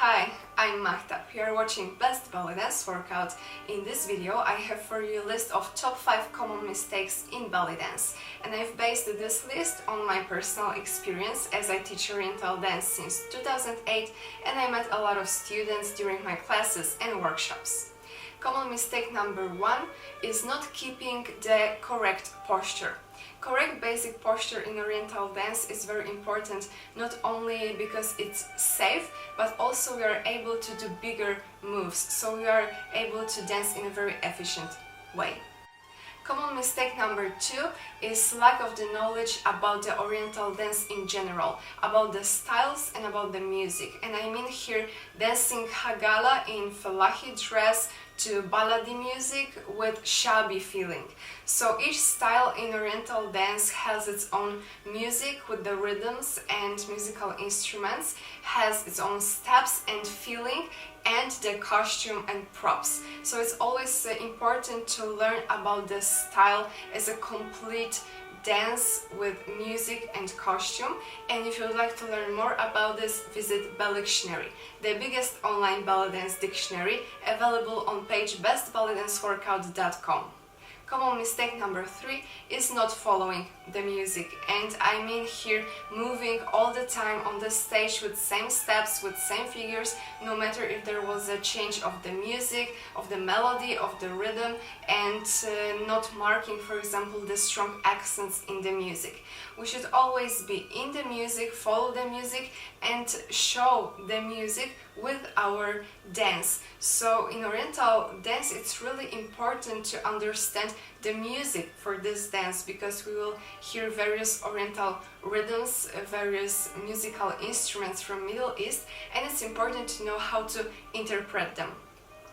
Hi, I'm Magda. You are watching Best Belly Dance Workout. In this video I have for you a list of top 5 common mistakes in belly dance, and I've based this list on my personal experience as I teach Oriental dance since 2008 and I met a lot of students during my classes and workshops. Common mistake number 1 is not keeping the correct posture. Correct basic posture in Oriental dance is very important, not only because it's safe, but also we are able to do bigger moves, so we are able to dance in a very efficient way. Common mistake number 2 is lack of the knowledge about the Oriental dance in general, about the styles and about the music. And I mean here dancing hagala in felahi dress to ballady music with shabby feeling. So each style in Oriental dance has its own music with the rhythms and musical instruments, has its own steps and feeling, and the costume and props. So it's always important to learn about the style as a complete dance with music and costume. And if you would like to learn more about this, visit Bellyctionary, the biggest online belly dance dictionary, available on page bestbellydanceworkout.com. Common mistake number 3 is not following the music, and I mean here moving all the time on the stage with same steps, with same figures, no matter if there was a change of the music, of the melody, of the rhythm, and not marking, for example, the strong accents in the music. We should always be in the music, follow the music, and show the music with our dance. So in Oriental dance it's really important to understand the music for this dance, because we will hear various Oriental rhythms, various musical instruments from Middle East, and it's important to know how to interpret them.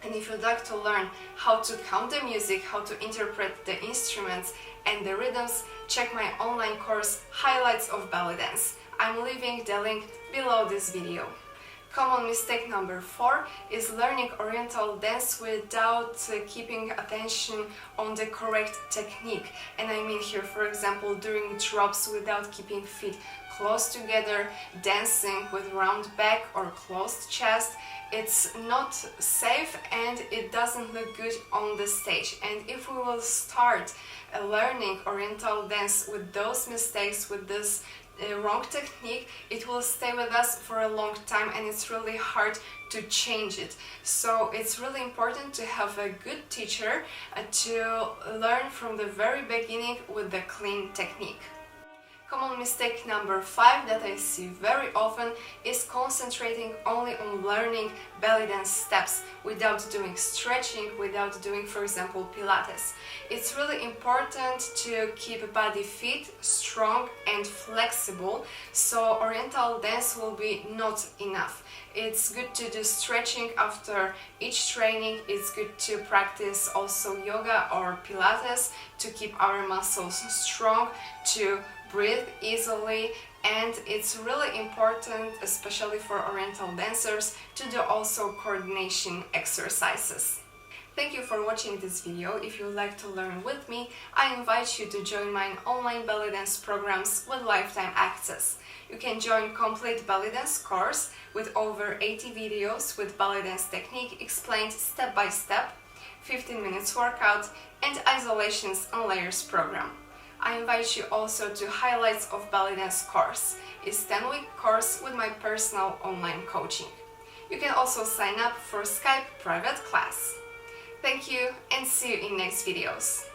And if you'd like to learn how to count the music, how to interpret the instruments and the rhythms, check my online course Highlights of Belly Dance. I'm leaving the link below this video. Common mistake number 4 is learning Oriental dance without keeping attention on the correct technique. And I mean here, for example, doing drops without keeping feet close together, dancing with round back or closed chest. It's not safe and it doesn't look good on the stage. And if we will start learning Oriental dance with those mistakes, with this wrong technique, it will stay with us for a long time and it's really hard to change it. So it's really important to have a good teacher to learn from the very beginning with the clean technique. Common mistake number 5 that I see very often is concentrating only on learning belly dance steps without doing stretching, without doing, for example, Pilates. It's really important to keep body fit, strong and flexible, so Oriental dance will be not enough. It's good to do stretching after each training. It's good to practice also yoga or Pilates to keep our muscles strong, to breathe easily, and it's really important, especially for Oriental dancers, to do also coordination exercises. Thank you for watching this video. If you would like to learn with me, I invite you to join my online belly dance programs with lifetime access. You can join complete belly dance course with over 80 videos with belly dance technique explained step by step, 15 minutes workout, and isolations and layers program. I invite you also to Highlights of Belly Dance course. It's a 10-week course with my personal online coaching. You can also sign up for Skype private class. Thank you and see you in next videos.